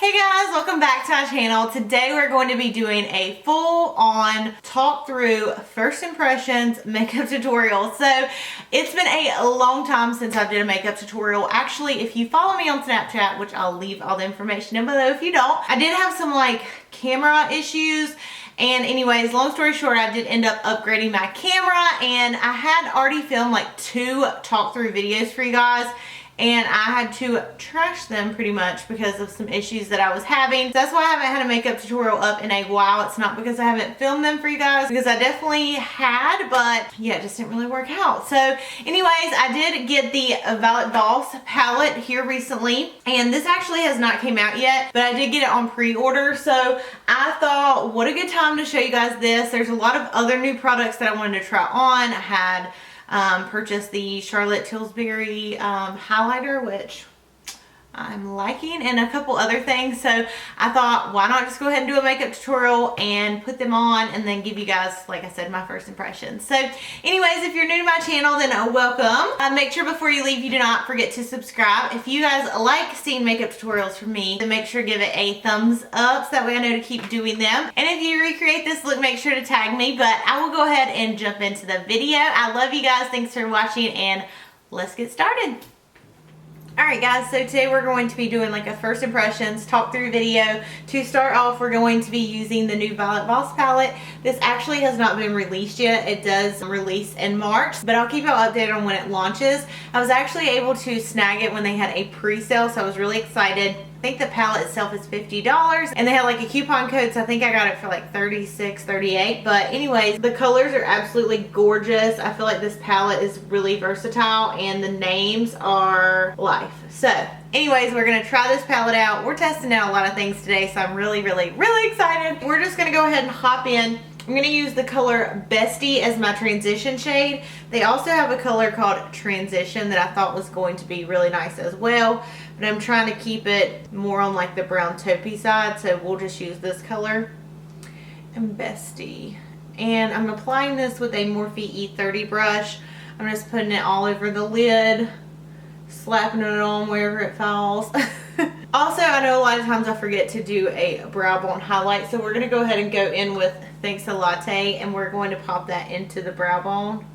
Hey guys, welcome back to my channel. Today we're going to be doing a full-on talk through first impressions makeup tutorial. So it's been a long time since I did a makeup tutorial. Actually, if you follow me on Snapchat, which I'll leave all the information down below if you don't, I did have some camera issues. And anyways, long story short, I did end up upgrading my camera and I had already filmed 2 talk through videos for you guys. And I had to trash them pretty much because of some issues that I was having. So that's why I haven't had a makeup tutorial up in a while. It's not because I haven't filmed them for you guys, because I definitely had, but yeah, it just didn't really work out. So anyways, I did get the Voss palette here recently, and this actually has not came out yet, but I did get it on pre-order. So I thought, what a good time to show you guys this. There's a lot of other new products that I wanted to try on. I had purchased the Charlotte Tilbury highlighter, which I'm liking, and a couple other things. So I thought, why not just go ahead and do a makeup tutorial and put them on and then give you guys, like I said, my first impressions. So anyways, if you're new to my channel, then welcome. Make sure before you leave, you do not forget to subscribe. If you guys like seeing makeup tutorials from me, then make sure to give it a thumbs up so that way I know to keep doing them. And if you recreate this look, make sure to tag me, but I will go ahead and jump into the video. I love you guys. Thanks for watching, and let's get started. Alright guys, so today we're going to be doing a first impressions talk through video. To start off, we're going to be using the new Voss palette. This actually has not been released yet. It does release in March, but I'll keep you updated on when it launches. I was actually able to snag it when they had a pre-sale, so I was really excited. I think the palette itself is $50 and they had a coupon code, so I think I got it for $36, $38. But anyways, the colors are absolutely gorgeous. I feel like this palette is really versatile and the names are life. So anyways, we're gonna try this palette out. We're testing out a lot of things today, so I'm really excited. We're just gonna go ahead and hop in. I'm going to use the color Bestie as my transition shade. They also have a color called Transition that I thought was going to be really nice as well, but I'm trying to keep it more on the brown taupey side, so we'll just use this color and Bestie. And I'm applying this with a Morphe E30 brush. I'm just putting it all over the lid, slapping it on wherever it falls. Also, I know a lot of times I forget to do a brow bone highlight, so we're going to go ahead and go in with Thanks a Latte, and we're going to pop that into the brow bone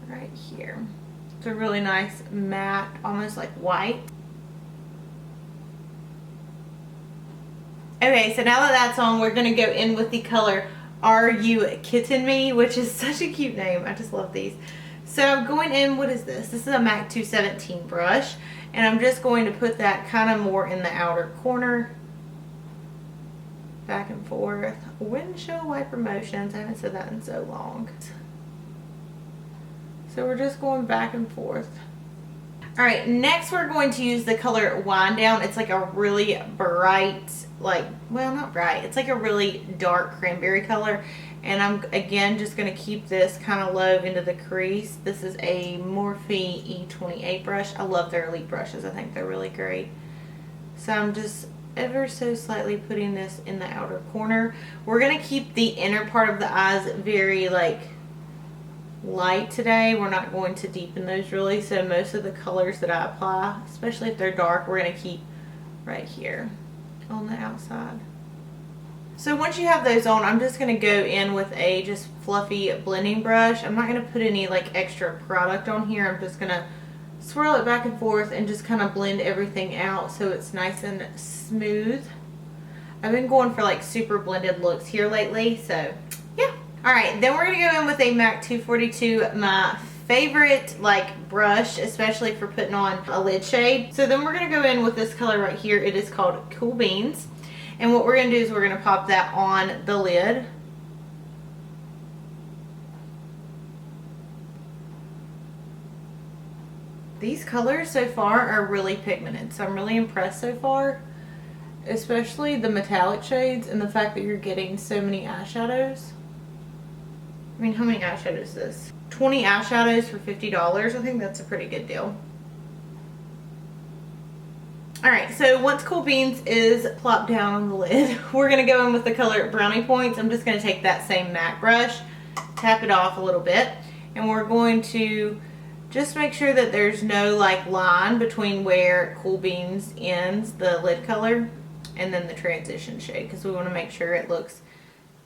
right here. It's a really nice matte, almost like white. Okay, so now that that's on, we're going to go in with the color Are You Kitten Me, which is such a cute name. I just love these. So I'm going in, what is this? This is a MAC 217 brush, and I'm just going to put that kind of more in the outer corner. Back and forth. Windshield wiper motions. I haven't said that in so long. So we're just going back and forth. Alright, next we're going to use the color Wind Down. It's a really bright, well, not bright. It's a really dark cranberry color. And I'm, again, just going to keep this kind of low into the crease. This is a Morphe E28 brush. I love their Elite brushes. I think they're really great. So I'm just ever so slightly putting this in the outer corner. We're going to keep the inner part of the eyes very light today. We're not going to deepen those really, so most of the colors that I apply, especially if they're dark, we're going to keep right here on the outside. So once you have those on, I'm just going to go in with a just fluffy blending brush. I'm not going to put any extra product on here. I'm just going to swirl it back and forth and just kind of blend everything out so it's nice and smooth. I've been going for super blended looks here lately, so yeah. Alright, then we're going to go in with a MAC 242, my favorite brush, especially for putting on a lid shade. So then we're going to go in with this color right here. It is called Cool Beans. And what we're going to do is we're going to pop that on the lid. These colors so far are really pigmented, so I'm really impressed so far, especially the metallic shades and the fact that you're getting so many eyeshadows. I mean, how many eyeshadows is this? 20 eyeshadows for $50. I think that's a pretty good deal. Alright, so once Cool Beans is plopped down on the lid, we're going to go in with the color Brownie Points. I'm just going to take that same MAC brush, tap it off a little bit, and we're going to Just make sure that there's no like line between where Cool Beans ends, the lid color, and then the transition shade, because we want to make sure it looks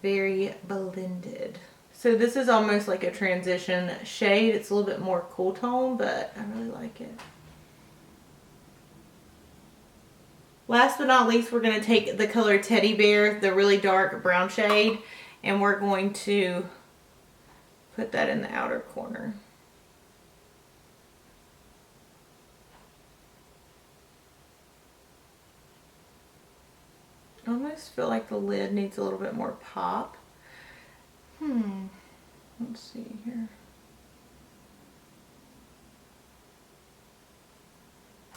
very blended. So this is almost like a transition shade. It's a little bit more cool tone, but I really like it. Last but not least, we're going to take the color Teddy Bear, the really dark brown shade, and we're going to put that in the outer corner. I almost feel like the lid needs a little bit more pop. Let's see here.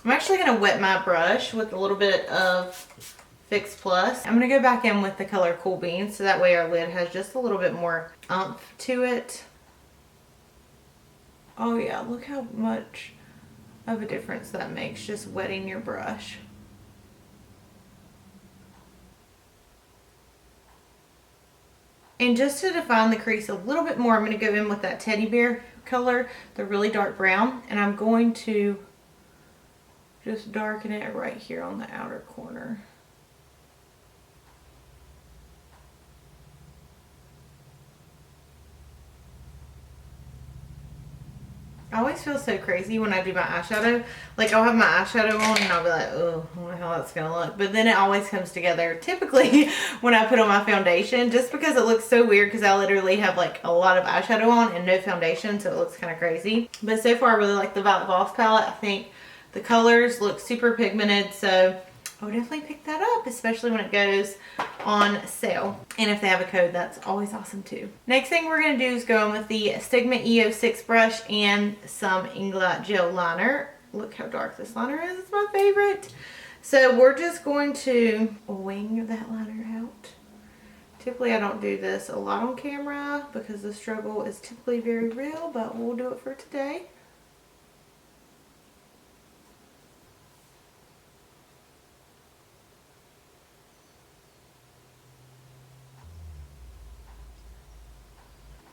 I'm actually going to wet my brush with a little bit of Fix Plus. I'm going to go back in with the color Cool Beans, so that way our lid has just a little bit more oomph to it. Oh yeah, look how much of a difference that makes, just wetting your brush. And just to define the crease a little bit more, I'm going to go in with that Teddy Bear color, the really dark brown, and I'm going to just darken it right here on the outer corner. I always feel so crazy when I do my eyeshadow. Like, I'll have my eyeshadow on and I'll be like, oh, I wonder how that's gonna look. But then it always comes together, typically when I put on my foundation, just because it looks so weird, because I literally have like a lot of eyeshadow on and no foundation, so it looks kind of crazy. But so far I really like the Voss palette. I think the colors look super pigmented, so I would definitely pick that up, especially when it goes on sale. And if they have a code, that's always awesome too. Next thing we're going to do is go in with the Sigma EO6 brush and some Inglot gel liner. Look how dark this liner is. It's my favorite. So we're just going to wing that liner out. Typically I don't do this a lot on camera because the struggle is typically very real, but we'll do it for today.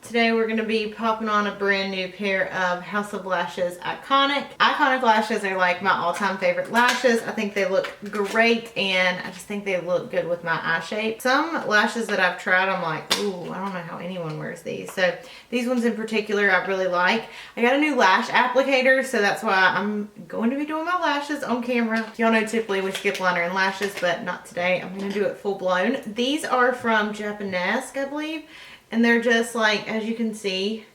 Today we're going to be popping on a brand new pair of House of Lashes Iconic. Iconic lashes are like my all-time favorite lashes. I think they look great, and I just think they look good with my eye shape. Some lashes that I've tried, I'm like, ooh, I don't know how anyone wears these. So these ones in particular I really like. I got a new lash applicator, so that's why I'm going to be doing my lashes on camera. Y'all know typically we skip liner and lashes, but not today. I'm going to do it full blown. These are from Japanesque, I believe. And they're just like, as you can see,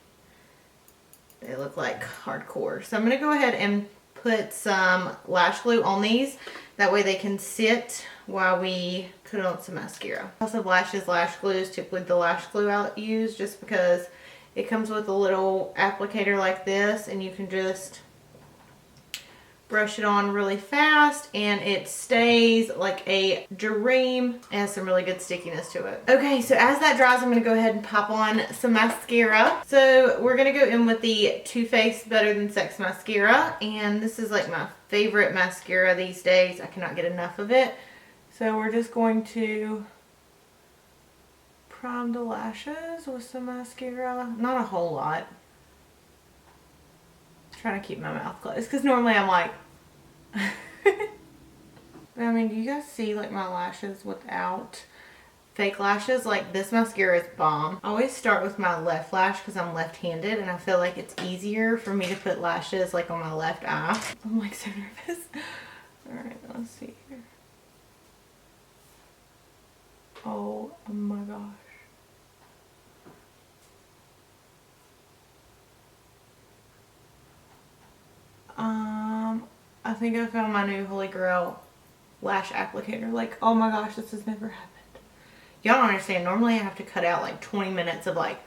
they look like hardcore. So I'm going to go ahead and put some lash glue on these. That way they can sit while we put on some mascara. House of Lashes lash glue is typically the lash glue I use, just because it comes with a little applicator like this, and you can just brush it on really fast and it stays like a dream. It has some really good stickiness to it. Okay, so as that dries, I'm going to go ahead and pop on some mascara. So we're going to go in with the Too Faced Better Than Sex mascara, and this is like my favorite mascara these days. I cannot get enough of it. So we're just going to prime the lashes with some mascara. Not a whole lot. I'm trying to keep my mouth closed because normally I'm like but I mean, do you guys see like my lashes without fake lashes? Like, this mascara is bomb. I always start with my left lash because I'm left-handed, and I feel like it's easier for me to put lashes like on my left eye. I'm like so nervous. Alright, let's see here. Oh my gosh. I think I found my new Holy Grail lash applicator. Like, oh my gosh, this has never happened. Y'all don't understand. Normally I have to cut out like 20 minutes of like,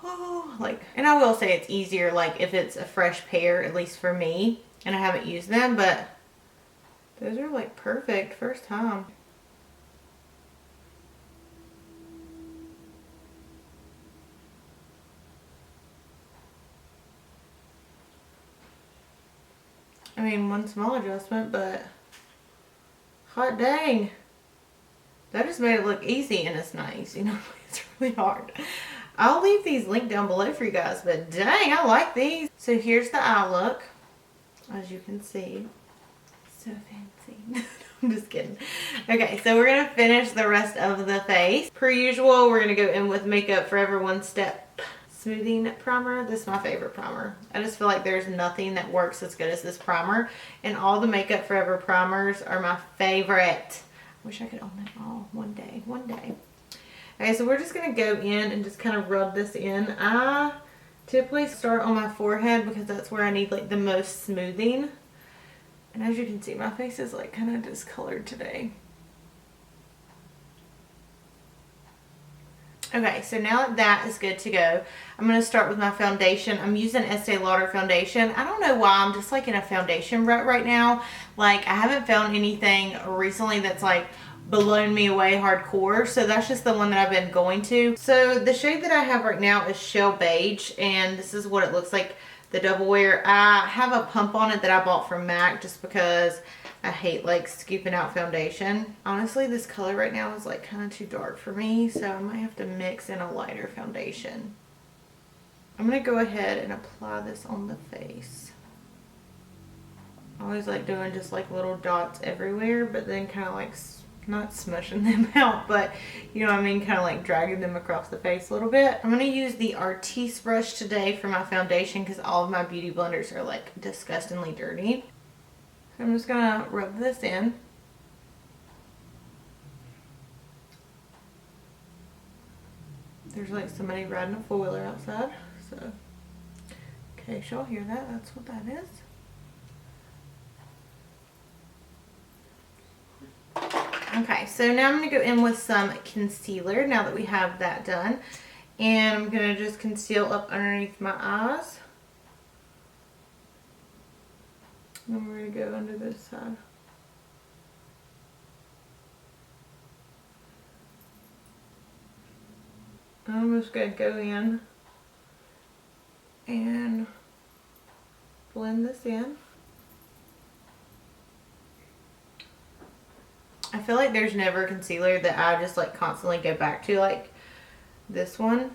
oh, like, and I will say it's easier like if it's a fresh pair, at least for me, and I haven't used them, but those are like perfect first time. I mean, one small adjustment, but hot dang. That just made it look easy, and it's not easy. Normally it's really hard. I'll leave these linked down below for you guys, but dang, I like these. So here's the eye look, as you can see. So fancy. I'm just kidding. Okay, so we're gonna finish the rest of the face. Per usual, we're gonna go in with Makeup Forever One Step Smoothing Primer. This is my favorite primer. I just feel like there's nothing that works as good as this primer, and all the Makeup Forever primers are my favorite. I wish I could own them all one day. Okay, so we're just gonna go in and just kind of rub this in. I typically start on my forehead because that's where I need like the most smoothing. And as you can see, my face is like kind of discolored today. Okay, so now that is good to go, I'm going to start with my foundation. I'm using Estee Lauder foundation. I don't know why, I'm just like in a foundation rut right now. Like, I haven't found anything recently that's like blown me away hardcore, so that's just the one that I've been going to. So the shade that I have right now is Shell Beige, and this is what it looks like, the double wear. I have a pump on it that I bought from MAC just because I hate like scooping out foundation. Honestly, this color right now is like kind of too dark for me, so I might have to mix in a lighter foundation. I'm going to go ahead and apply this on the face. I always like doing just like little dots everywhere, but then kind of like not smushing them out, but you know what I mean, kind of like dragging them across the face a little bit. I'm going to use the Artiste brush today for my foundation because all of my beauty blenders are like disgustingly dirty. So I'm just going to rub this in. There's like somebody riding a four-wheeler outside, so in case y'all hear that, that's what that is. Okay, so now I'm going to go in with some concealer now that we have that done. And I'm going to just conceal up underneath my eyes. And we're going to go under this side. I'm just going to go in and blend this in. I feel like there's never a concealer that I just like constantly go back to like this one.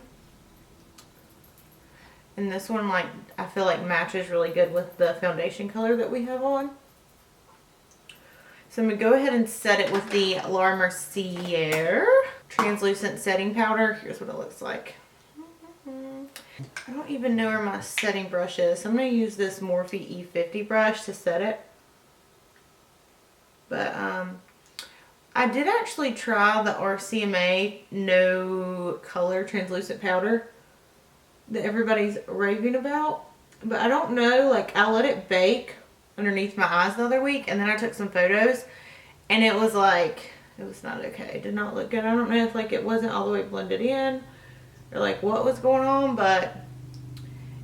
And this one, like, I feel like matches really good with the foundation color that we have on. So I'm going to go ahead and set it with the Laura Mercier translucent setting powder. Here's what it looks like. I don't even know where my setting brush is. So I'm going to use this Morphe E50 brush to set it. But I did actually try the RCMA no color translucent powder that everybody's raving about, but I don't know, like I let it bake underneath my eyes the other week and then I took some photos and it was like, it was not okay. It did not look good. I don't know if like it wasn't all the way blended in or like what was going on, but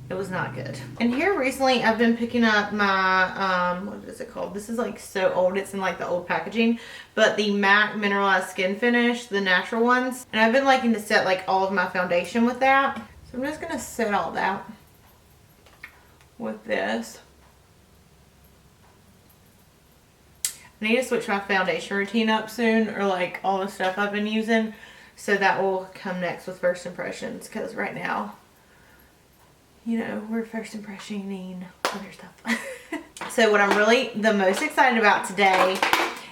it was not good. And here recently I've been picking up my, what is it called? This is like so old. It's in like the old packaging, but the MAC Mineralized Skin Finish, the natural ones. And I've been liking to set like all of my foundation with that. So I'm just going to set all that with this. I need to switch my foundation routine up soon, or like all the stuff I've been using. So that will come next with first impressions, because right now, you know, we're first impressioning other stuff. So what I'm really the most excited about today,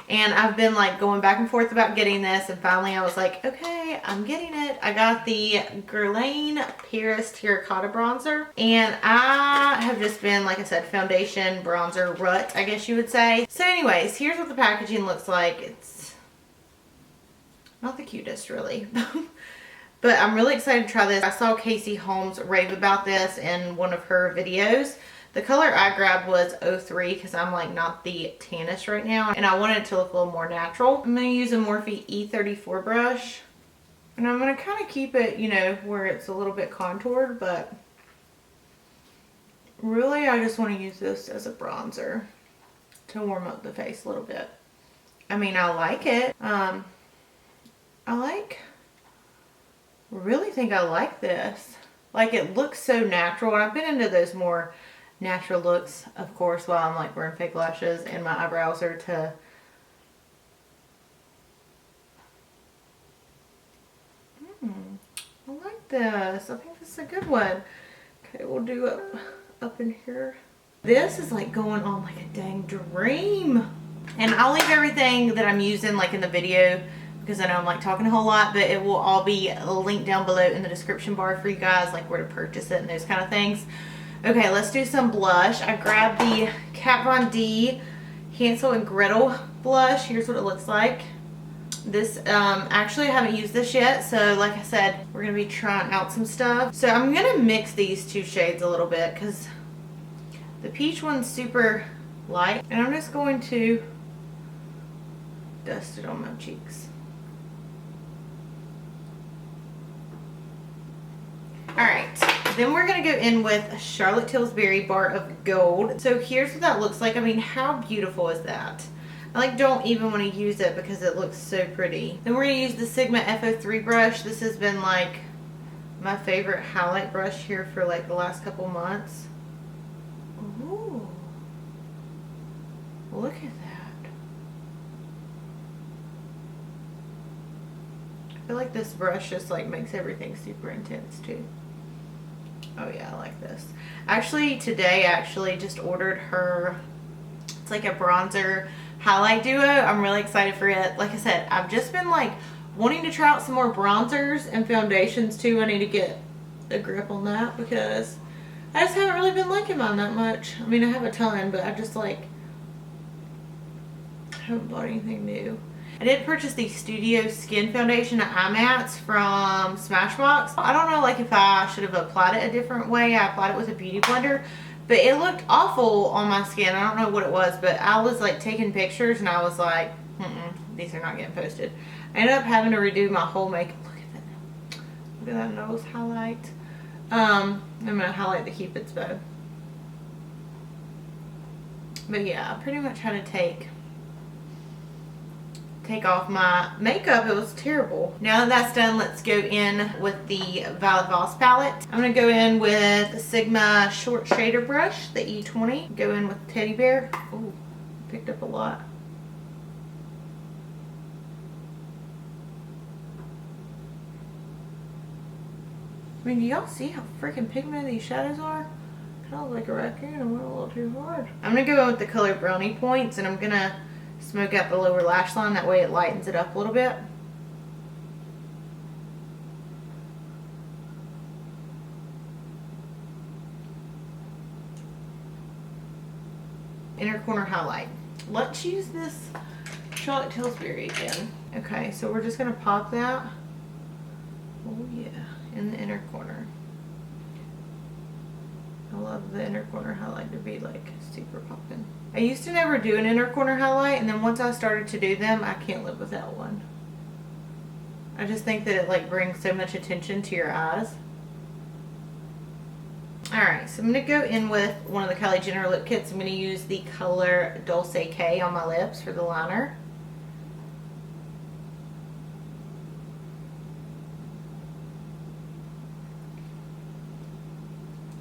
and I've been like going back and forth about getting this, and finally I was like, okay, I'm getting it. I got the Guerlain Paris Terracotta Bronzer, and I have just been, like I said, foundation bronzer rut, I guess you would say. So anyways, here's what the packaging looks like. It's not the cutest really. But I'm really excited to try this. I saw Casey Holmes rave about this in one of her videos. The color I grabbed was 03 because I'm like not the tannest right now. And I wanted it to look a little more natural. I'm going to use a Morphe E34 brush. And I'm going to kind of keep it, you know, where it's a little bit contoured. But really I just want to use this as a bronzer to warm up the face a little bit. I mean, I like it. Really think I like this. Like, it looks so natural, and I've been into those more natural looks, of course, while I'm like wearing fake lashes and my eyebrows are to I like this. I think this is a good one. Okay, we'll do up in here. This is like going on like a dang dream. And I'll leave everything that I'm using like in the video because I know I'm like talking a whole lot, but it will all be linked down below in the description bar for you guys, like where to purchase it and those kind of things. Okay, let's do some blush. I grabbed the Kat Von D Hansel and Gretel blush. Here's what it looks like. This, actually I haven't used this yet, so like I said, we're going to be trying out some stuff. So I'm going to mix these two shades a little bit because the peach one's super light. And I'm just going to dust it on my cheeks. Alright, then we're going to go in with Charlotte Tilbury Bar of Gold. So here's what that looks like. I mean, how beautiful is that? I like don't even want to use it because it looks so pretty. Then we're going to use the Sigma FO3 brush. This has been like my favorite highlight brush here for like the last couple months. Ooh. Look at that. I feel like this brush just like makes everything super intense too. Oh yeah, I like this. Actually, today I just ordered her, it's like a bronzer highlight duo. I'm really excited for it. Like I said, I've just been like wanting to try out some more bronzers and foundations too. I need to get a grip on that because I just haven't really been liking mine that much. I mean, I have a ton, but I just like haven't bought anything new. I did purchase the Studio Skin Foundation Eye Mats from Smashbox. I don't know like if I should have applied it a different way. I applied it with a beauty blender, but it looked awful on my skin. I don't know what it was, but I was like taking pictures and I was like, these are not getting posted. I ended up having to redo my whole makeup. Look at that. Look at that nose highlight. I'm gonna highlight the Cupid's bow. But yeah, I pretty much had to take off my makeup. It was terrible. Now that that's done, let's go in with the Violet Voss palette. I'm going to go in with the Sigma short shader brush, the E20. Go in with Teddy Bear. Ooh, picked up a lot. I mean, do y'all see how freaking pigmented these shadows are? Kind of like a raccoon. I went a little too hard. I'm going to go in with the color Brownie Points, and I'm going to smoke out the lower lash line. That way it lightens it up a little bit. Inner corner highlight. Let's use this Charlotte Tilbury again. Okay, so we're just going to pop that. Oh yeah, in the inner corner. I love the inner corner highlight to be like super popping. I used to never do an inner corner highlight, and then once I started to do them, I can't live without one. I just think that it like brings so much attention to your eyes. Alright, so I'm going to go in with one of the Kylie Jenner lip kits. I'm going to use the color Dulce K on my lips for the liner.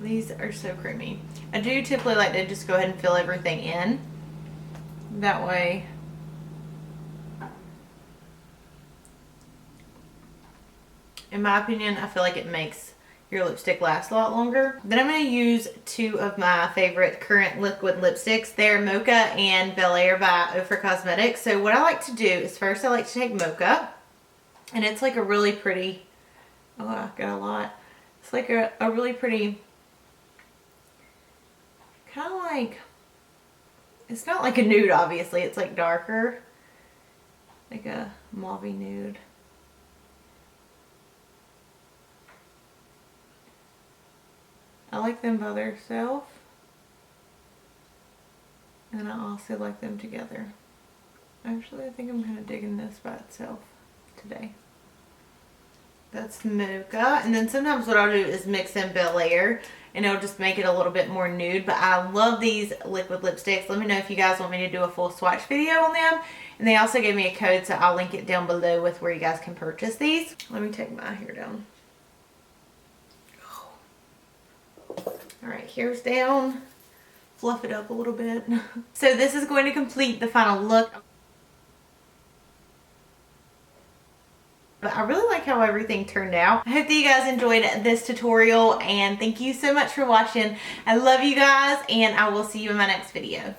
These are so creamy. I do typically like to just go ahead and fill everything in. That way, in my opinion, I feel like it makes your lipstick last a lot longer. Then I'm going to use two of my favorite current liquid lipsticks. They're Mocha and Bel Air by Ofra Cosmetics. So what I like to do is first I like to take Mocha, and it's like a really pretty, oh I got a lot. It's like a really pretty, kind of like, it's not like a nude obviously, it's like darker, like a mauve nude. I like them by themselves, and I also like them together. Actually, I think I'm kind of digging this by itself today. That's Mocha. And then sometimes what I'll do is mix in Bel Air, and it'll just make it a little bit more nude. But I love these liquid lipsticks. Let me know if you guys want me to do a full swatch video on them. And they also gave me a code, so I'll link it down below with where you guys can purchase these. Let me take my hair down. Alright, hair's down. Fluff it up a little bit. So this is going to complete the final look. but I really like how everything turned out. I hope that you guys enjoyed this tutorial, and thank you so much for watching. I love you guys, and I will see you in my next video.